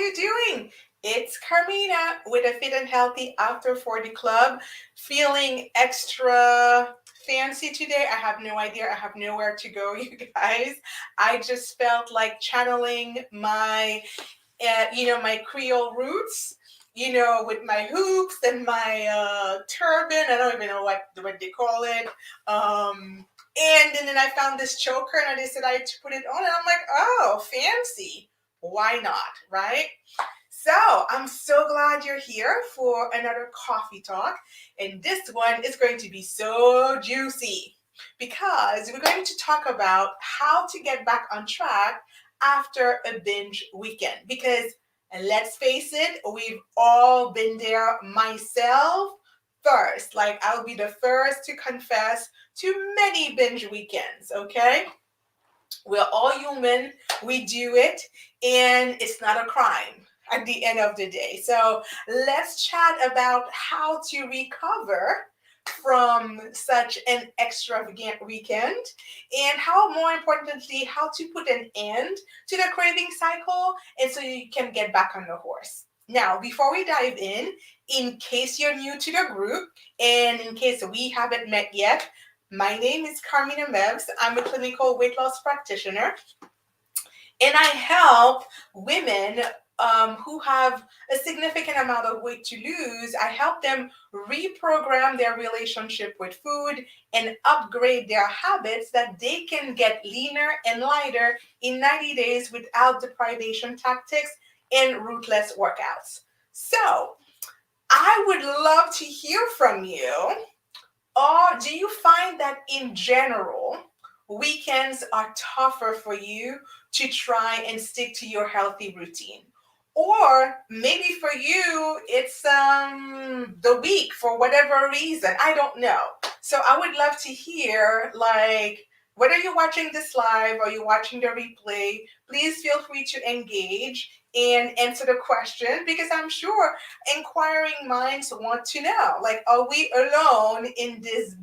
you doing? It's Carmina with a Fit and Healthy After 40 Club. Feeling extra fancy today. I have no idea. I have nowhere to go, you guys. I just felt like channeling my Creole roots. With my hoops and my turban. I don't even know what they call it. And then I found this choker and I decided to put it on, and I'm like, oh, fancy. Why not, right? So I'm so glad you're here for another coffee talk. And this one is going to be so juicy because we're going to talk about how to get back on track after a binge weekend. Because let's face it, we've all been there, myself first. Like, I'll be the first to confess to many binge weekends, okay? We're all human, we do it, and it's not a crime at the end of the day. So let's chat about how to recover from such an extravagant weekend, and how, more importantly, how to put an end to the craving cycle, and so you can get back on the horse. Now, before we dive in case you're new to the group and in case we haven't met yet, my name is Carmina. I'm a clinical weight loss practitioner, and I help women who have a significant amount of weight to lose. I help them reprogram their relationship with food and upgrade their habits that they can get leaner and lighter in 90 days without deprivation tactics and ruthless workouts. So, I would love to hear from you. Or do you find that in general, weekends are tougher for you to try and stick to your healthy routine? Or maybe for you, it's the week for whatever reason. I don't know. So I would love to hear, like, whether you're watching this live or you're watching the replay, please feel free to engage and answer the question, because I'm sure inquiring minds want to know, like, are we alone in this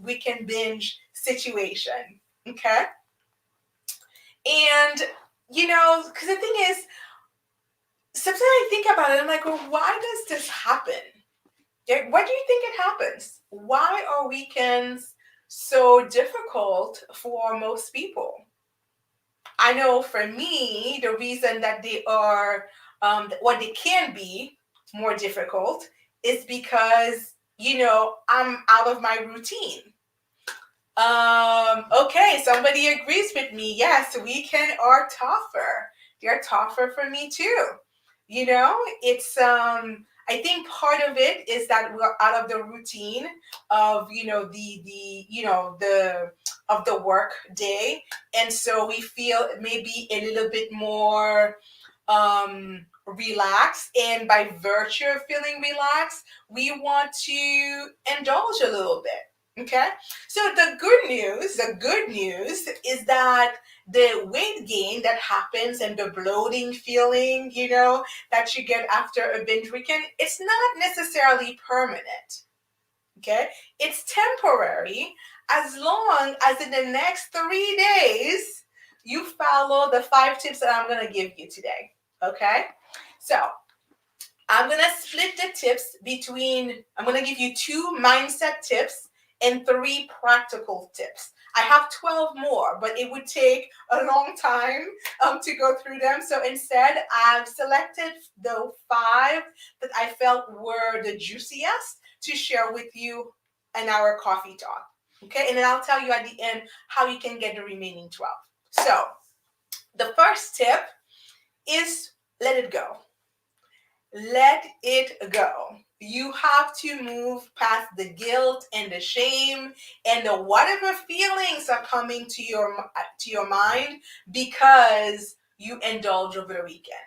weekend binge situation? Okay. And because the thing is, sometimes I think about it, I'm like, well, why does this happen? What do you think it happens? Why are weekends so difficult for most people? I know for me, the reason that they are, what they can be more difficult is because, I'm out of my routine. Okay, somebody agrees with me. Yes, weekend are tougher. They're tougher for me too. It's I think part of it is that we're out of the routine of the of the work day, and so we feel maybe a little bit more relaxed, and by virtue of feeling relaxed, we want to indulge a little bit. Okay, so the good news is that the weight gain that happens and the bloating feeling, that you get after a binge weekend, it's not necessarily permanent. Okay, it's temporary, as long as in the next 3 days you follow the 5 tips that I'm going to give you today. Okay, so I'm going to split the tips I'm going to give you 2 mindset tips and 3 practical tips. I have 12 more, but it would take a long time to go through them. So instead, I've selected the 5 that I felt were the juiciest to share with you in our coffee talk. Okay, and then I'll tell you at the end how you can get the remaining 12. So the first tip is let it go. Let it go. You have to move past the guilt and the shame and the whatever feelings are coming to your mind because you indulge over the weekend.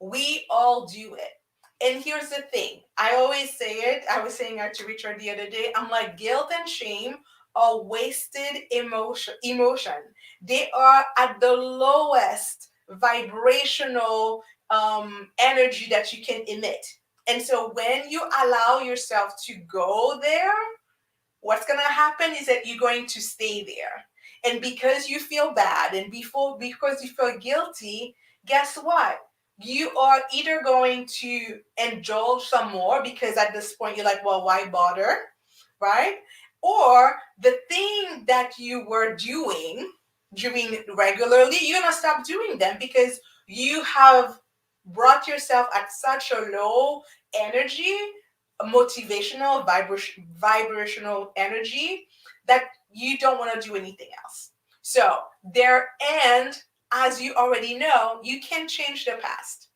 We all do it. And here's the thing. I always say it. I was saying it to Richard the other day. I'm like, guilt and shame are wasted emotion. They are at the lowest vibrational energy that you can emit. And so when you allow yourself to go there, what's going to happen is that you're going to stay there. And because you feel bad and because you feel guilty, guess what? you are either going to indulge some more because at this point you're like, well, why bother, right? Or the thing that you were doing regularly, you're going to stop doing them because you have brought yourself at such a low energy, motivational, vibrational energy that you don't want to do anything else. So there, and as you already know, you can change the past.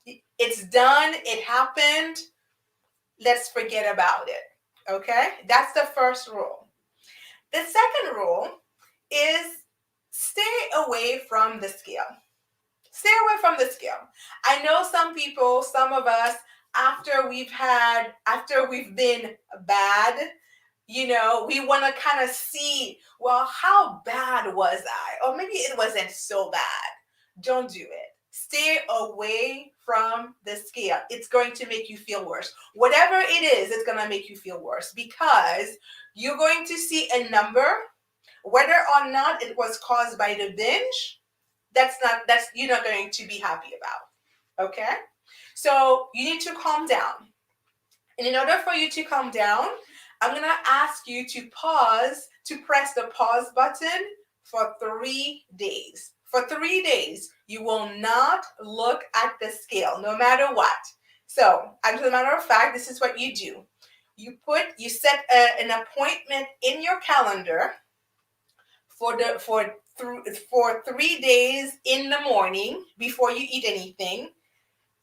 It's done, it happened, let's forget about it. Okay? That's the first rule. The second rule is stay away from the scale. Stay away from the scale. I know some people, some of us, after we've been bad, we want to kind of see, well, how bad was I? Or maybe it wasn't so bad. Don't do it. Stay away from the scale. It's going to make you feel worse. Whatever it is, it's going to make you feel worse because you're going to see a number, whether or not it was caused by the binge. That's you're not going to be happy about. Okay? So you need to calm down. And in order for you to calm down, I'm going to ask you to press the pause button for 3 days. For 3 days, you will not look at the scale, no matter what. So, as a matter of fact, this is what you do. You set an appointment in your calendar for 3 days in the morning before you eat anything.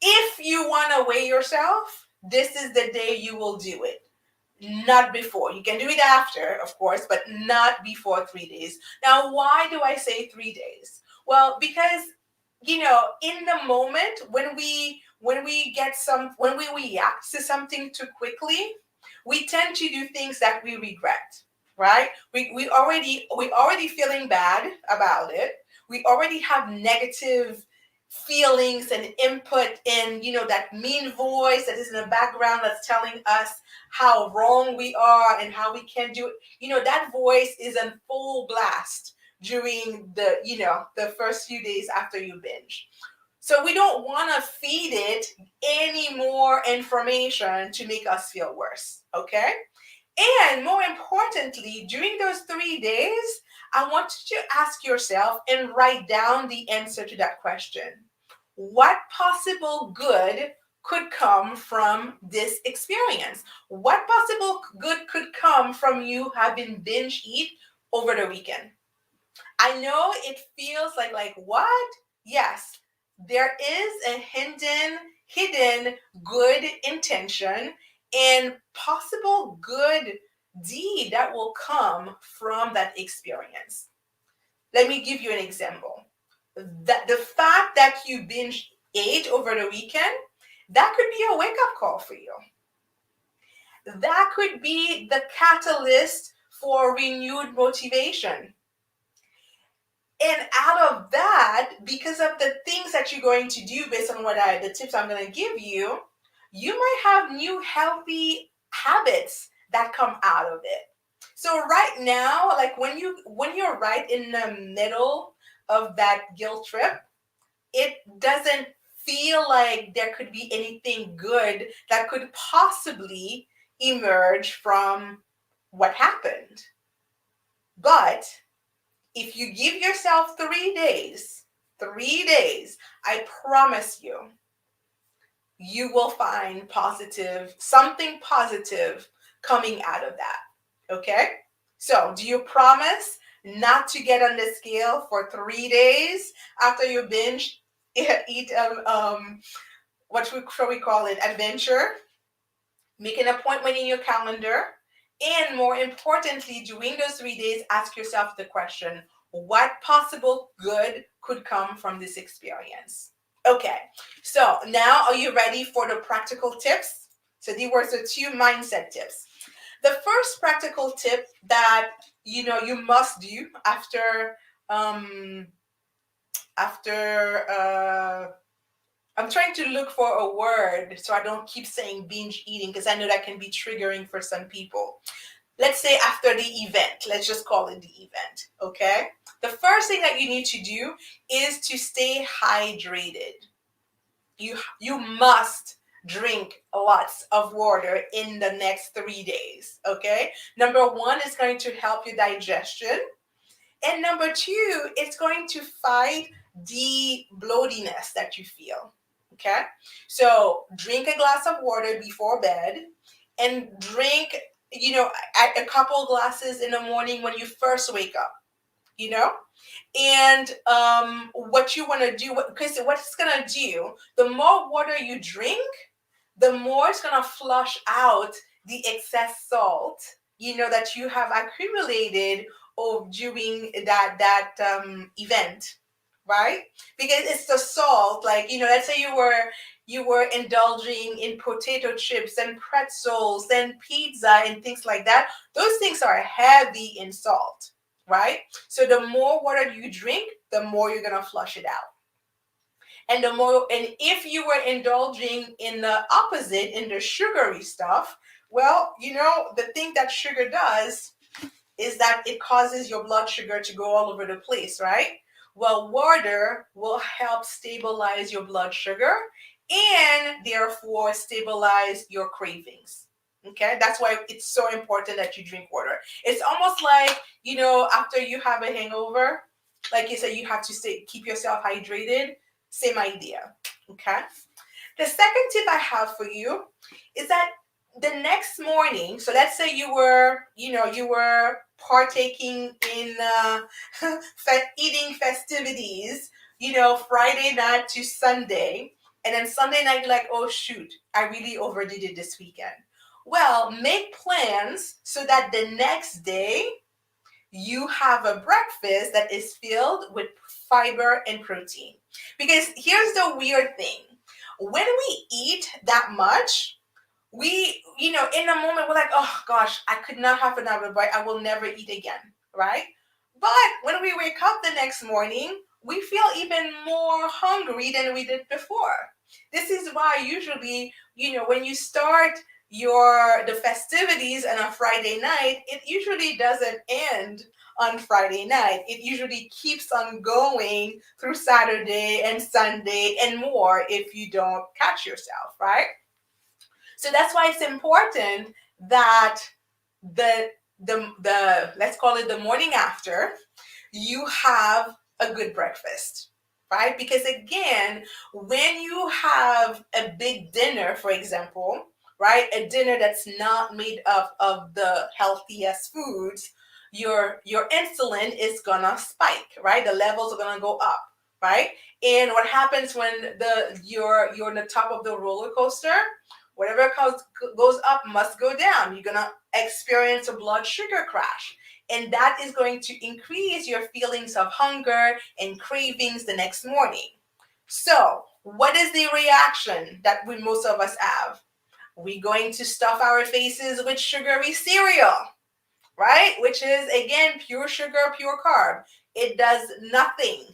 If you want to weigh yourself, this is the day you will do it. Not before. You can do it after, of course, but not before 3 days. Now, why do I say 3 days? Well, because, in the moment when we react to something too quickly, we tend to do things that we regret, right? We already feeling bad about it. We already have negative feelings and input in, that mean voice that is in the background that's telling us how wrong we are and how we can't do it. That voice is in full blast during the first few days after you binge. So we don't want to feed it any more information to make us feel worse, okay? And more importantly, during those 3 days, I want you to ask yourself and write down the answer to that question. What possible good could come from this experience? What possible good could come from you having binge eat over the weekend? I know it feels like what? Yes, there is a hidden good intention and possible good deed that will come from that experience. Let me give you an example. That the fact that you binge ate over the weekend, that could be a wake-up call for you. That could be the catalyst for renewed motivation. And out of that, because of the things that you're going to do based on the tips I'm going to give you, you might have new healthy habits that come out of it. So right now, like when you're right in the middle of that guilt trip, it doesn't feel like there could be anything good that could possibly emerge from what happened. But if you give yourself 3 days, I promise you will find something positive coming out of that. Okay? So, do you promise not to get on the scale for 3 days after you binge eat what shall we call it, adventure? Make an appointment in your calendar. And more importantly, during those 3 days, ask yourself the question, what possible good could come from this experience? Okay, so now are you ready for the practical tips? So these were the 2 mindset tips. The first practical tip that you must do after I'm trying to look for a word so I don't keep saying binge eating because I know that can be triggering for some people. Let's say after the event, let's just call it the event, okay? The first thing that you need to do is to stay hydrated. you must drink lots of water in the next 3 days. Okay, number one is going to help your digestion, and number two, it's going to fight the bloatiness that you feel. Okay, so drink a glass of water before bed, and drink, a couple glasses in the morning when you first wake up. You know, and what you want to do, because what it's going to do, the more water you drink, the more it's going to flush out the excess salt, that you have accumulated during that event, right? Because it's the salt, like, let's say you were indulging in potato chips and pretzels and pizza and things like that. Those things are heavy in salt, right? So the more water you drink, the more you're gonna flush it out. And if you were indulging in the opposite, in the sugary stuff, well, the thing that sugar does is that it causes your blood sugar to go all over the place, right? Well, water will help stabilize your blood sugar and therefore stabilize your cravings. Okay, that's why it's so important that you drink water. It's almost like, after you have a hangover, like you said, you have to keep yourself hydrated. Same idea. Okay. The second tip I have for you is that the next morning, so let's say you were partaking in eating festivities, Friday night to Sunday, and then Sunday night, like, oh shoot, I really overdid it this weekend. Well, make plans so that the next day you have a breakfast that is filled with fiber and protein. Because here's the weird thing. When we eat that much, we, in a moment, we're like, oh gosh, I could not have another bite. I will never eat again, right? But when we wake up the next morning, we feel even more hungry than we did before. This is why usually, when you start the festivities on a Friday night, it usually doesn't end on Friday night. It usually keeps on going through Saturday and Sunday and more if you don't catch yourself, right? So that's why it's important that the let's call it the morning after, you have a good breakfast, right? Because again, when you have a big dinner, for example, right, a dinner that's not made up of the healthiest foods, your insulin is gonna spike, right? The levels are gonna go up, right? And what happens when you're on the top of the roller coaster? Whatever goes up must go down. You're gonna experience a blood sugar crash, and that is going to increase your feelings of hunger and cravings the next morning. So, what is the reaction that most of us have? We're going to stuff our faces with sugary cereal, right? Which is, again, pure sugar, pure carb. It does nothing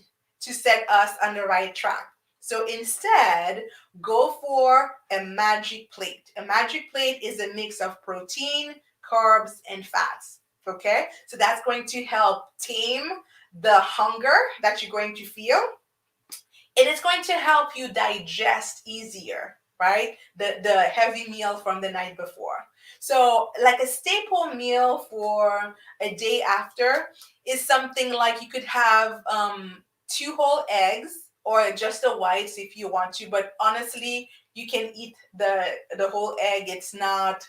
to set us on the right track. So instead, go for a magic plate. A magic plate is a mix of protein, carbs, and fats. Okay? So that's going to help tame the hunger that you're going to feel. And it's going to help you digest easier, right? The heavy meal from the night before. So like a staple meal for a day after is something like you could have 2 whole eggs or just the whites if you want to, but honestly, you can eat the whole egg. It's not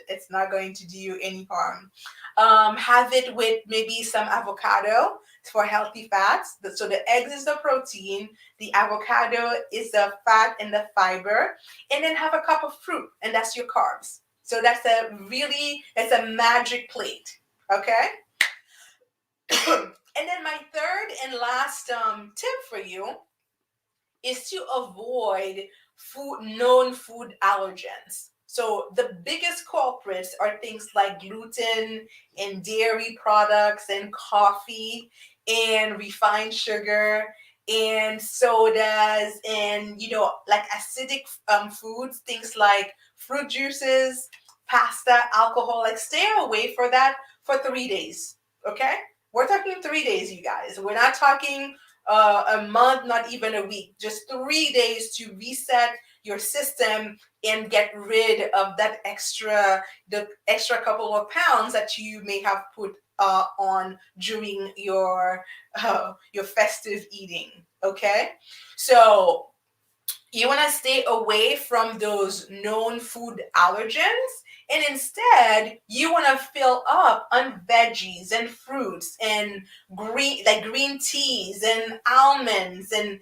going to do you any harm. Have it with maybe some avocado for healthy fats. So the eggs is the protein, the avocado is the fat and the fiber, and then have a cup of fruit, and that's your carbs. So that's a magic plate. Okay. And then my third and last tip for you is to avoid known food allergens. So the biggest culprits are things like gluten and dairy products and coffee and refined sugar and sodas and like acidic foods, things like fruit juices, pasta, alcohol. Like stay away for that for 3 days. Okay, we're talking 3 days, you guys. We're not talking a month, not even a week, just 3 days to reset your system and get rid of the extra couple of pounds that you may have put on during your festive eating. Okay, so you want to stay away from those known food allergens, and instead you want to fill up on veggies and fruits and green teas and almonds and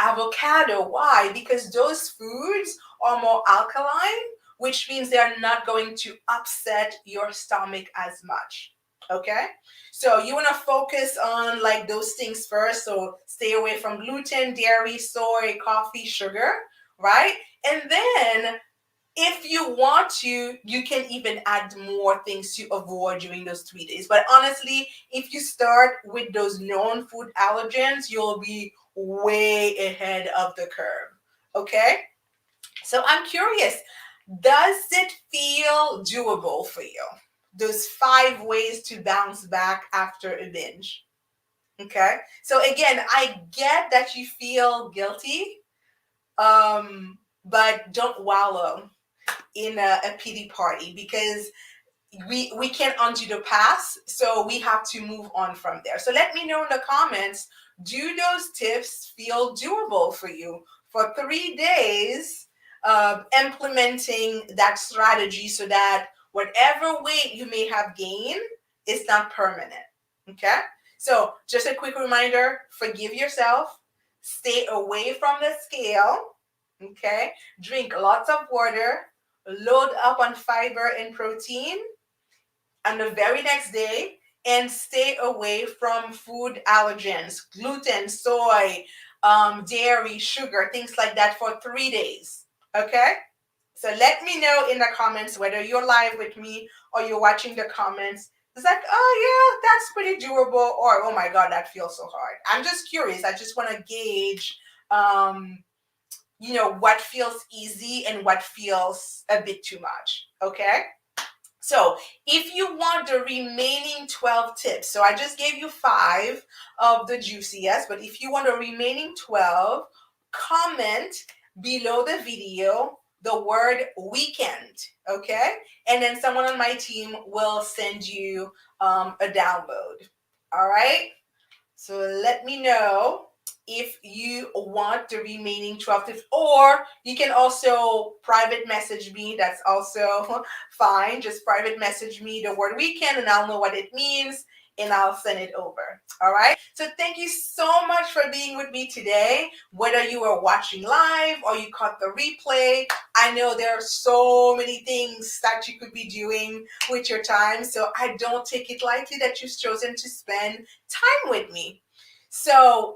avocado. Why? Because those foods are more alkaline, which means they are not going to upset your stomach as much. Okay, so you want to focus on like those things first. So stay away from gluten, dairy, soy, coffee, sugar, right? And then if you want to, you can even add more things to avoid during those 3 days. But honestly, if you start with those known food allergens, you'll be way ahead of the curve. Okay? So I'm curious, does it feel doable for you? Those 5 ways to bounce back after a binge. Okay. So again, I get that you feel guilty, but don't wallow in a pity party, because we can't undo the past, so we have to move on from there. So let me know in the comments, do those tips feel doable for you for 3 days of implementing that strategy, so that whatever weight you may have gained is not permanent. Okay, so just a quick reminder, forgive yourself, stay away from the scale. Okay, drink lots of water, load up on fiber and protein on the very next day, and stay away from food allergens, gluten, soy, dairy, sugar, things like that for 3 days. Okay? So let me know in the comments whether you're live with me or you're watching the comments. It's like, oh yeah, that's pretty doable, or oh my God, that feels so hard. I'm just curious. I just want to gauge what feels easy and what feels a bit too much. Okay, so if you want the remaining 12 tips, so I just gave you 5 of the juiciest, but if you want the remaining 12, comment below the video the word weekend. Okay, and then someone on my team will send you a download. All right, so let me know if you want the remaining 12 tips, or you can also private message me. That's also fine. Just private message me the word weekend and I'll know what it means and I'll send it over. All right. So thank you so much for being with me today. Whether you are watching live or you caught the replay, I know there are so many things that you could be doing with your time. So I don't take it lightly that you've chosen to spend time with me. So,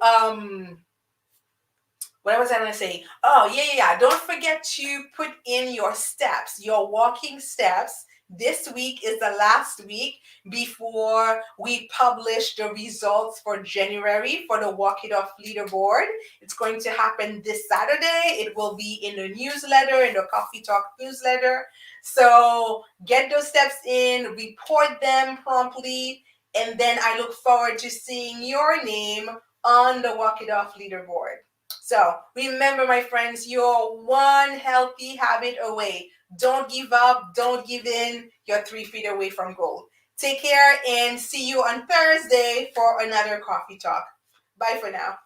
what was I going to say? Oh, yeah. Don't forget to put in your steps, your walking steps. This week is the last week before we publish the results for January for the Walk It Off leaderboard. It's going to happen this Saturday. It will be in the newsletter, in the Coffee Talk newsletter. So get those steps in, report them promptly, and then I look forward to seeing your name on the Walk It Off leaderboard. So remember, my friends, you're one healthy habit away. Don't give up. Don't give in. You're 3 feet away from goal. Take care and see you on Thursday for another coffee talk. Bye for now.